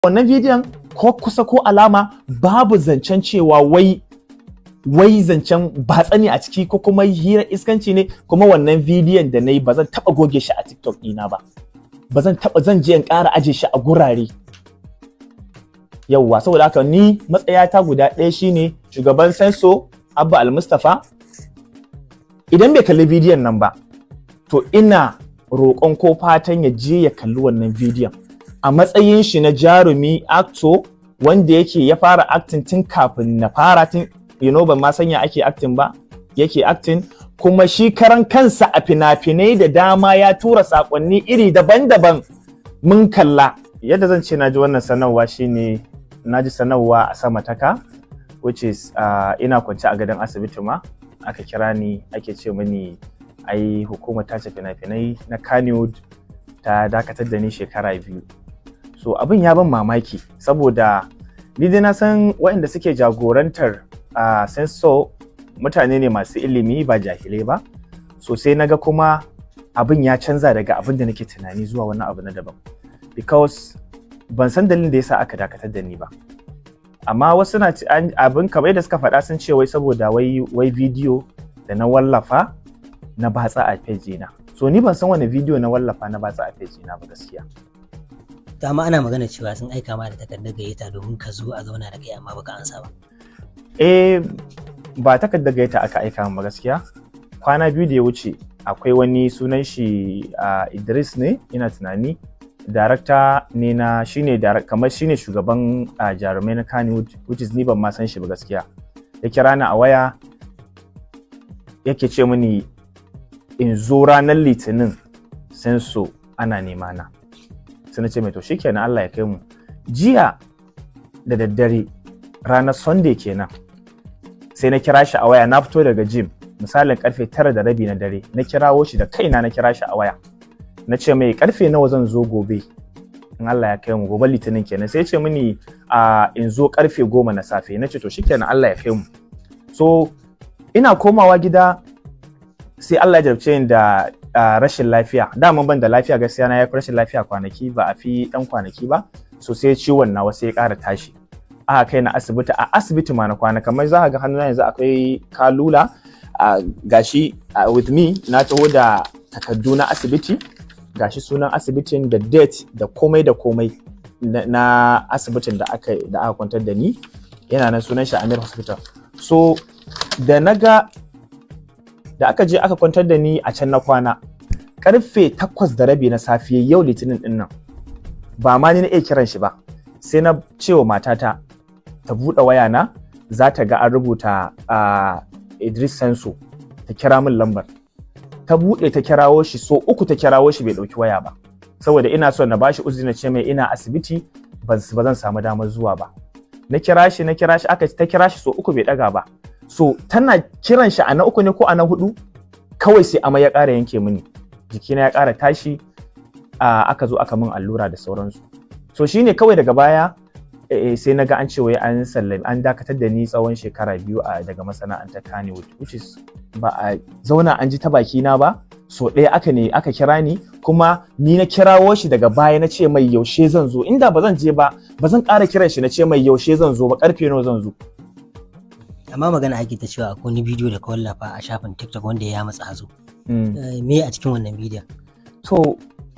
wannan bidiyon ko kusa ko alama babu zancen cewa wai zancen batsa ne a ciki ko kuma hira iskanci ne, kuma wannan bidiyon da na yi ba zan taɓa goge shi a TikTok ɗina ba. Zan je in ƙara aje shi a gurare. Yawwa, saboda haka ni matsayata guda ɗaya shine shugaban Senso Abba Al-Mustapha idan bai kalli bidiyon nan ba to ina roƙon ko fatan ya je ya kalli wannan bidiyon a matsayin shi na jarumi actor wanda ya fara acting tun kafin na fara tun ban ma sanya ake acting ba, yake acting, kuma shi karan kansa a fina-finai da dama ya tura sakonni iri daban-daban mun kalla. Yadda zan ce naji wannan sanarwa shine naji sanarwa a sama taka, which is ina kwance a gadon asibiti ma aka kira ni ake ce mini ai hukumar tace fina-finai na Kannywood ta dakatar da ni shekara 2. So abin ya ban mamaki saboda ni dai na san waɗanda suke jagorantar Senso mutane ne masu ilimi ba jahilai ba. So sai naga kuma abin ya canza daga abin da nake tunani zuwa wani abu na daban, because ban san dalilin da yasa aka dakatar da ni ba. Amma wasu na abin kamar da suka faɗa sun ce wai saboda wai bidiyo da na wallafa na batsa a page na. So ni ban san wani bidiyo na wallafa na batsa a page na ba gaskiya. Amma ana magana cewa sun aika ma da takardar gayyata domin ka zo a zauna da kai amma baka ansa ba. Ba takardar gayyata aka aika min ba gaskiya. Kwana 2 da ya wuce akwai wani sunan shi Idris ne ina tunani, darakta ne na kamar shine shugaban jarumai na Kannywood, which is ni ban ma san shi ba gaskiya. Ya kira ni a waya yake ce mini in zo ranar Litinin Senso ana nema na. Sai na ce mai to shikenan Allah ya kai mu. Jiya da daddare ranar Sunday kenan sai na kira shi a waya, na fito daga gym misalin karfe 9:30 na dare, na kirawo shi da kaina, na kira shi a waya na ce mai karfe nawa zan zo gobe in Allah ya kai mu, gobe Litinin kenan. Sai ya ce mini in zo karfe 10 na safe. Na ce to shikenan Allah ya kai mu. So ina komawa gida sai Allah ya jarabce ni da rashin lafiya. Daman ban da lafiya gaskiya, na yi rashin lafiya kwanaki ba a fi ɗan kwanaki ba. So sai ciwon nawa sai ya ƙara tashi. Aka kai na asibiti, a asibiti ma na kwana, kamar za ka ga hannuna yanzu akwai kalula gashi with me, na taho da takardu na asibiti, gashi sunan asibitin da date da komai na asibitin da aka kwantar da ni, yana nan sunan shi Amir Hospital. So da aka je aka kwantar da ni a can na kwana karfe 8:30 na safiya yau Litinin din nan, ba ma ni na iya kiran shi ba, sai na cewa matata ta buɗe waya na, za ta ga an rubuta Idris Senso, ta kira min lambar. Ta buɗe ta kirawo shi, so 3 ta kirawo shi bai ɗauki waya ba, saboda ina so na bashi uzuri na ce mai ina asibiti ba zan samu damar zuwa ba. Na kira shi ta kira shi so 3 bai ɗaga ba. So tana kiran shi a na 3 ne ko a na 4 kawai sai amai ya ƙara yanke mini, jikina ya ƙara tashi, aka zo aka min allura da sauransu. So shine kawai daga baya sai na ga an ce wai an dakatar da ni tsawon shekara 2 daga masana'antar Kannywood, which is ba a zauna an ji ta baki na ba. So ɗaya aka kira ni, kuma ni na kirawo shi daga baya na ce mai yaushe zan zo, inda ba zan je ba ba zan ƙara kiran shi na ce mai yaushe zan zo ba, ƙarfe nawa zan zo. Amma magana ake ta cewa akwai wani bidiyo da ka wallafa a shafin TikTok wanda ya matsa hazo. Me a cikin wannan bidiyon? To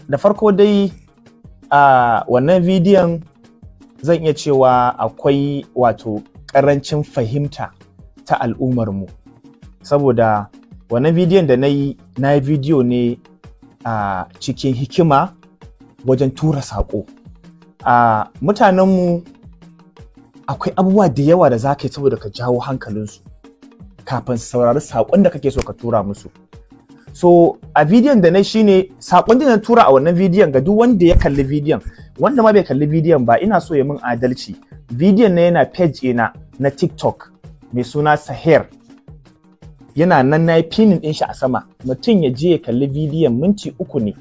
da farko dai wannan bidiyon zan iya cewa akwai wato ƙarancin fahimta ta al'ummarmu, saboda wannan bidiyon da na yi bidiyo ne a cikin hikima wajen tura saƙo. Mutanenmu akwai abubuwa da yawa da za ka yi saboda ka jawo hankalinsu kafin su saurari saƙon da kake so ka tura musu. So a bidiyon da na shine saƙon da na tura a wannan bidiyon ga duk wanda ya kalli bidiyon, wanda ma bai kalli bidiyon ba ina so ya min adalci. Bidiyon na yana page ina na TikTok mai suna Sahir, yana nan na yi pinin ɗin shi a sama. Mutum ya je ya kalli bidiyon, minti 3 ne,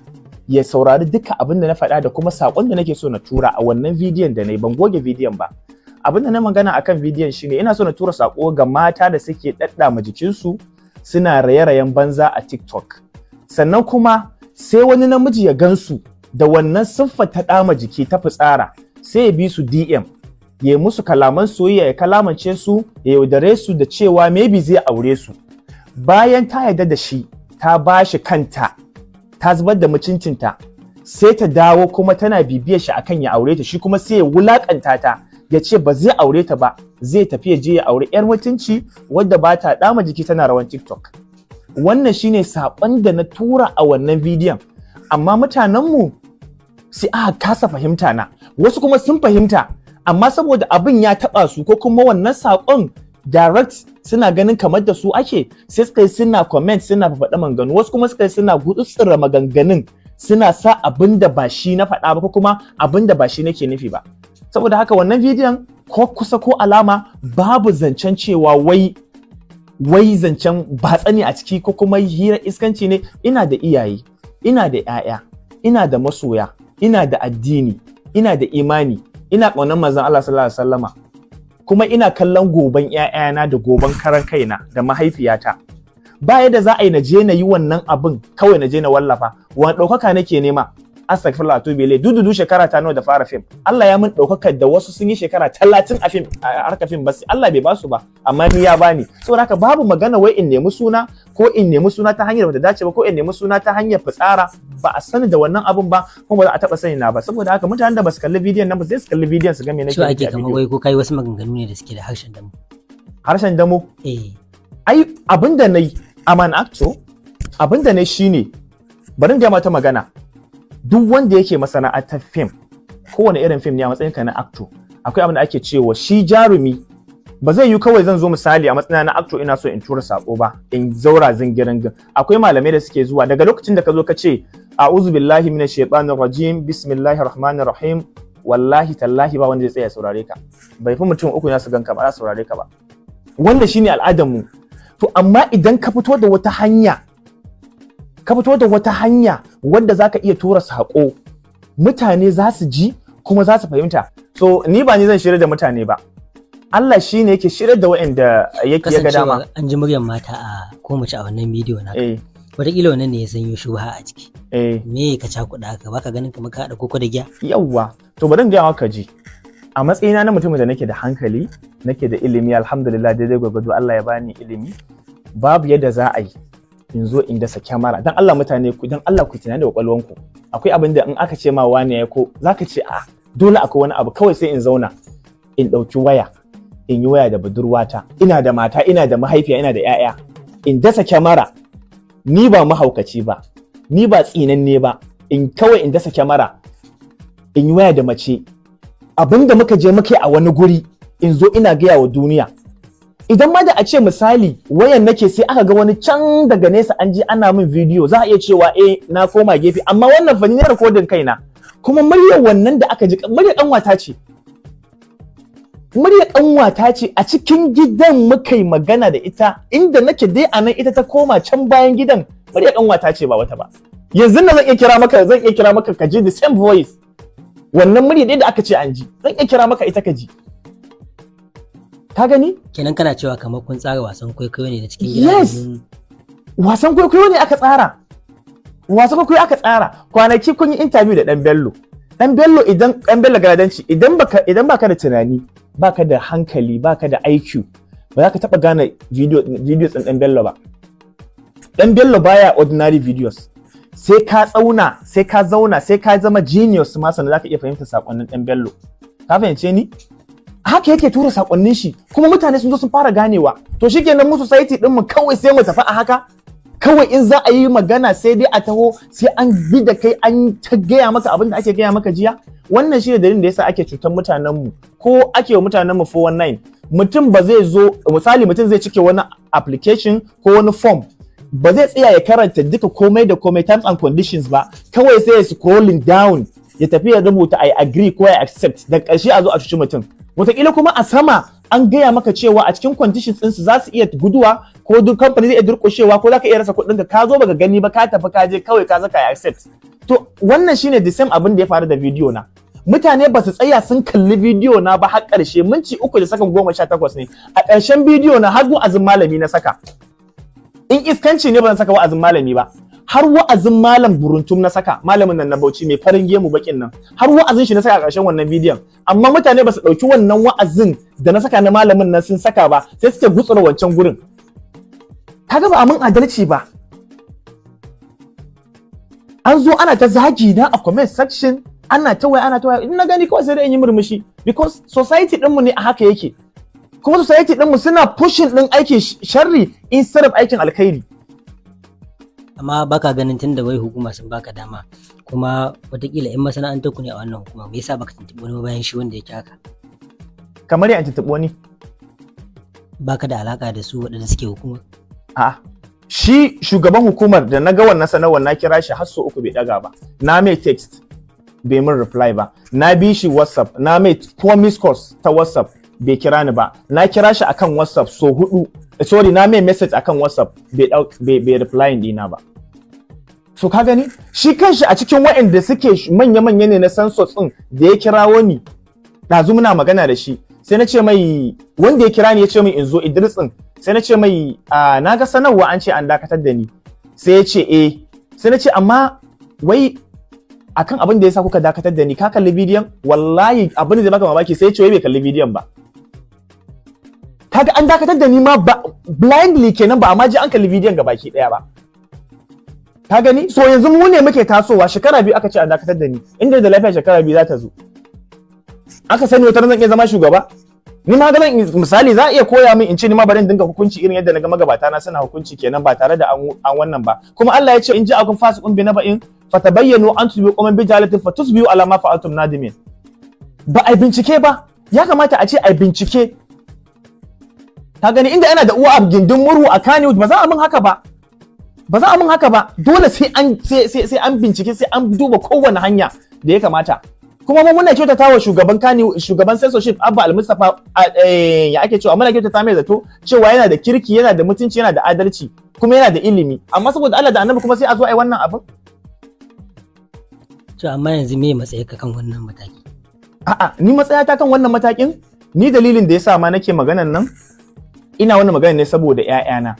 ya saurari duka abin da na faɗa da kuma saƙon da nake so na tura a wannan bidiyon da na yi. Ban goge bidiyon ba. Abin da na magana akan bidiyon shine ina so na tura saƙo ga mata da suke ɗaɗɗama jikinsu suna raye-rayen banza a TikTok. Sannan kuma sai wani namiji ya gansu da wannan siffar ta ɗama jiki ta fitsara, sai ya bi su DM ya musu kalaman soyayya, ya kalamance su, ya yaudare su da cewa maybe zai aure su. Bayan ta yarda da shi, ta bashi kanta, ta zubar da mutuncinta, sai ta dawo kuma tana bibiyar shi akan ya aure ta, shi kuma sai ya wulakanta ta, ya ce ba zai aure ta ba, zai tafi ya je ya aure 'yar mutunci wadda ba ta dama jiki tana rawan TikTok. Wannan shine saƙon da na tura a wannan bidiyon, amma mutanenmu sai aka kasa fahimta na, wasu kuma sun fahimta, amma saboda abin ya taɓa su ko kuma wannan saƙon direct suna ganin kamar da su ake, sai suka yi suna comment, suna faɗa maganganu, wasu kuma suka yi suna gutsutsura maganganun, suna sa abin da ba shi na faɗa ba ko kuma abin da ba shi nake nufi ba. Saboda haka wannan bidiyon ko kusa ko alama babu zancen cewa wai zancen batsa ne a ciki ko kuma hira iskanci ne. Ina da iyaye, ina da 'ya'ya, ina da masoya, ina da addini, ina da imani, ina ƙaunar manzon Allah sallallahu alaihi wasallama, kuma ina kallon goben 'ya'yana da goben karan kaina da mahaifiyata. Ba yadda za a yi na je na yi wannan abin kawai na je na wallafa. Wani ɗaukaka nake nema? Astaghfirullah to bele, dudu shekara ta nawa da fara fim. Allah ya min ɗaukakar da wasu sun yi shekara 30 a fim, a harkar fim, ba Allah bai basu ba, amma ni ya bani. Saboda haka babu magana wai in nemi suna ko in nemi suna ta hanyar da bata dace ba ko in nemi suna ta hanyar fitsara. Ba a sani da wannan abun ba kuma ba za a taɓa sani na ba. Saboda haka mutanen da ba su kalli bidiyon nan ba sai su kalli bidiyon su ga me nake so ake kamar wai ko kai wasu maganganu ne da suke da harshen damo. Harshen damo? Ai abinda nayi aman acto, abinda nayi shine bari ga mata magana. Duk wanda yake masana'antar fim, kowane irin fim ne a matsayin ka na acto, akwai abin da ake cewa shi jarumi ba zai yi kawai zan zo misali a matsayin na acto ina so in tura sako ba, in zaura zingirin. Akwai malamai da suke zuwa daga lokacin da ka zo ka ce a'udhu billahi minash shaitanir rajim, bismillahir rahmanir rahim, wallahi tallahi ba wanda zai tsaya saurare ka. Bai fi mutum uku ya su ganka ba za su saurare ka ba. Wannan shine al'adar mu. To amma idan ka fito da wata hanya wadda zaka iya tura saƙo, mutane za su ji kuma za su fahimta. So ni ba ni zan shirya da mutane ba, Allah shi ne yake shirya da waɗanda yake ya ga dama. Kasancewa an ji muryar mata a ko mace a wannan bidiyo na wataƙila wannan ne ya sanyo shubha a ciki. Me ka cakuɗa haka, baka ganin kamar ka haɗa koko da giya? Yawwa, to bari in gaya maka ji. A matsayina na mutumin da nake da hankali, nake da ilimi, alhamdulillah daidai gwagwado Allah ya bani ilimi, babu yadda za a yi in zo in dasa kyamara. Dan Allah mutane ku, dan Allah ku tunani da kwakwalwanku. Akwai abin da in aka ce ma wani ya ko zaka ce dole akwai wani abu, kawai sai in zauna in ɗauki waya, in yi waya da budurwata, ina da mata, ina da mahaifiya, ina da 'ya'ya, in dasa kyamara. Ni ba mahaukaci ba, ni ba tsinanne ba, kawai in dasa kyamara, in yi waya da mace, abinda muka je muke a wani guri in zo ina gaya wa duniya. Idan ma da a ce misali wayan nake sai aka ga wani can daga nesa an je ana min bidiyo, za a iya cewa na koma gefe, amma wannan fa ni ne recording kaina, kuma muryar wannan da aka ji muryar ƙanwata ce. Muryar ƙanwata ce, a cikin gidan muka yi magana da ita, inda nake dai a nan ita ta koma can bayan gidan. Muryar ƙanwata ce ba wata ba. Yanzu nan zan iya kira maka ka ji the same voice. Wannan murya dai da aka ce an ji, zan iya kira maka ita ka ji. Ka gani? Kenan kana cewa kamar kun tsara wasan kwaikwayo ne da cikin gida? Yes. Wasan kwaikwayo ne aka tsara. Kwanaki kun yi interview da Dan Bello. Dan Bello Galadanci, idan baka da tunani, baka da hankali, baka da IQ, ba za ka taba gane videos ɗin Dan Bello ba. Dan Bello baya ordinary videos. Sai ka zauna, sai ka zama genius ma sannan zaka iya fahimtar sakonnin Dan Bello. Ka fahimce ni? Haka yake tura sakonnin shi, kuma mutane sun zo sun fara ganewa. To shikenan mu society din mu kawai sai mu tafi a haka. Kawai in za a yi magana sai dai a taho, sai an bi da kai, an ta gaya maka abin da ake gaya maka jiya. Wannan shi ne dalilin da yasa ake cutar mutanen mu, ko ake wa mutanen mu 419. Mutum ba zai zo, misali mutum zai cike wani application ko wani form, ba zai tsaya ya karanta duka komai da komai terms and conditions ba, kawai sai ya scrolling down ya tafi ya rubuta I agree ko I accept, da ƙarshe a zo a cuci mutum. Wataƙila kuma a sama an gaya maka cewa a cikin conditions ɗinsu za su iya guduwa, ko duk company zai iya durƙushewa, ko za ka iya rasa kuɗinka, ka zo baka gani ba, ka tafi ka je kawai ka zaka I accept. To wannan shine the same abin da ya faru da bidiyo na. Mutane ba su tsaya sun kalli bidiyo na ba har ƙarshe, minti 3 da sakan 18 ne. A ƙarshen bidiyo na har wa'azin malami na saka. In iskanci ne ba zan saka wa'azin malami ba. har wa'azin malam buruntum na saka, malamin nan na Bauchi mai farin gemu bakin nan, har wa'azin shi na saka a ƙarshen wannan bidiyon, amma mutane ba su ɗauki wannan wa'azin da na saka na malamin nan sun saka ba, sai suke gutsura wancan gurin. Kaga ba a mun adalci ba. An zo ana ta zagi na a comment section, ana ta waya, in na gani kawai sai da in yi murmushi, because society ɗinmu ne a haka yake. Kuma society ɗinmu suna pushing ɗin aikin sharri instead of aikin alkhairi. Amma baka ganin tun da wai hukuma sun baka dama, kuma watakila in masana'antar ku ne a wannan hukuma, me yasa baka tuntuɓi wani bayan shi wanda yake haka? Kamar ya tuntuɓi wani? Baka da alaka da su waɗanda suke hukuma? A'a. Shi shugaban hukumar da na ga wannan sanarwar na kira shi har so 3 bai daga ba. Na mai text bai min reply ba. Na bi shi WhatsApp, na mai miss calls ta WhatsApp bai kira ni ba. Na kira shi akan WhatsApp so 4. Sorry, na mai message akan WhatsApp bai reply dina ba. So ka gani? Shi kanshi a cikin waɗanda suke manya-manya ne na census din da ya kirawo ni. Ɗazu muna magana da shi. Sai na ce mai wanda ya kira ni ya ce min in zo Idris din. Sai na ce mai na ga sanarwa an ce an dakatar da ni. Sai ya ce eh. Sai na ce amma wai akan abin da yasa kuka dakatar da ni ka kalli bidiyon? Wallahi abin da zai baka mamaki sai ya ce wai bai kalli bidiyon ba. Kaga an dakatar da ni ma blindly kenan ba amma ji an kalli bidiyon ga baki daya ba. Ka gani? So yanzu mu ne muke tasowa, shekara 2 aka ce an dakatar da ni. Inda da lafiya shekara 2 za ta zo. Aka sani wata zan iya zama shugaba? Ni ma ganin misali za a iya koya min in ce ni ma bari in dinga hukunci irin yadda naga magabata na suna hukunci kenan ba tare da an wannan ba. Kuma Allah ya ce in ji akun fasiqun bi naba'in fatabayyanu an tusbihu qawman bi jahalatin fatusbihu ala ma fa'altum nadimin. Ba ai bincike ba. Ya kamata a ce ai bincike. Ka gani inda yana da uwa a gindin murhu a Kannywood ba za a min haka ba. Ba za a min haka ba. Dole sai an bincike, sai an duba kowane hanya da ya kamata. Kuma mu muna kyautata wa shugaban censorship Abba Al-Mustapha ya ake cewa muna kyautata mai zato cewa yana da kirki, yana da mutunci, yana da adalci, kuma yana da ilimi. Amma saboda Allah da Annabi kuma sai a zo ai wannan abin. To amma yanzu me matsayinka kan wannan mataki? A'a, ni matsayata kan wannan matakin, ni dalilin da yasa ma nake maganan nan, ina wannan magana ne saboda ƴaƴana.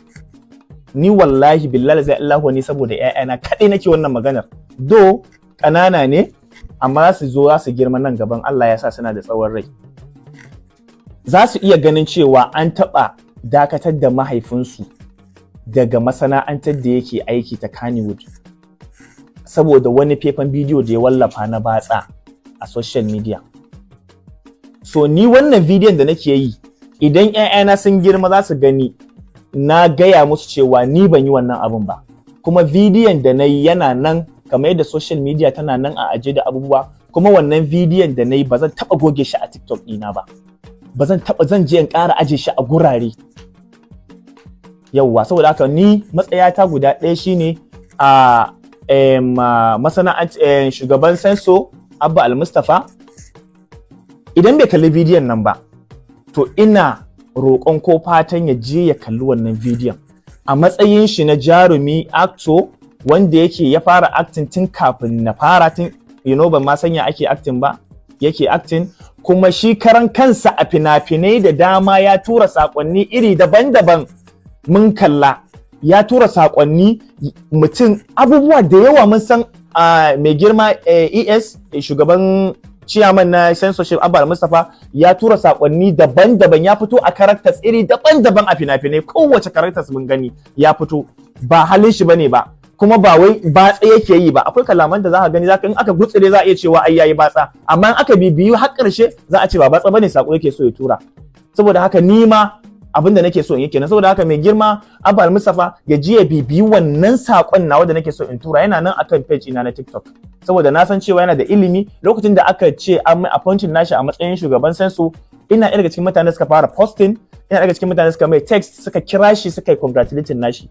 Ni wallahi billahi zai Allah ni saboda ƴaƴana kadai nake wannan maganar. Do ƙanana ne, amma za su zo za su girma nan gaban Allah ya sa suna da tsawon rai. Za su iya ganin cewa an taɓa dakatar da mahaifinsu daga masana'antar da yake aiki ta Kannywood saboda wani faifan bidiyo da ya wallafa na batsa a social media. So ni wannan bidiyon da nake yi, idan 'ya'yana sun girma za su gani na gaya musu cewa ni ban yi wannan abin ba. Kuma bidiyon da na yi yana nan kamar yadda social media tana nan a aje da abubuwa, kuma wannan bidiyon da na yi ba zan taɓa goge shi a TikTok ɗina ba. Zan je in ƙara aje shi a gurare. Yawwa, saboda haka ni matsayata guda ɗaya shine a shugaban senso Abba Al-Mustapha, idan bai kalli bidiyon nan ba, to ina roƙon ko fatan ya je ya kalli wannan bidiyon. A matsayin shi na jarumi actor wanda ya fara acting tun kafin na fara tun ban ma sanya ake acting ba, yake acting, kuma shi karan kansa a fina-finai da dama ya tura sakonni iri daban-daban mun kalla, ya tura sakonni mutum abubuwa da yawa mun san mai girma ES shugaban chairman na censorship Abba Al-Mustapha ya tura sakonni daban-daban, ya fito a characters iri daban-daban a fina-finai, kowace characters mun gani ya fito, ba halin shi bane ba, kuma ba wai batsa yake yi ba. Akwai kalaman da za ka gani in aka gutsire za a iya cewa ai yayi batsa, amma in aka bibiyu har ƙarshe za a ce ba batsa bane, sako yake so ya tura. Saboda haka ni ma abin da nake so in yi kenan. Saboda haka mai girma Abba Al-Mustapha ya ji ya bibiyi wannan sakon nawa da nake so in tura, yana nan akan page ina na TikTok. Saboda na san cewa yana da ilimi. Lokacin da aka ce an mai appointing nashi a matsayin shugaban senso, ina daga cikin mutane suka fara posting, ina daga cikin mutane suka mai text, suka kira shi, suka yi congratulating nashi.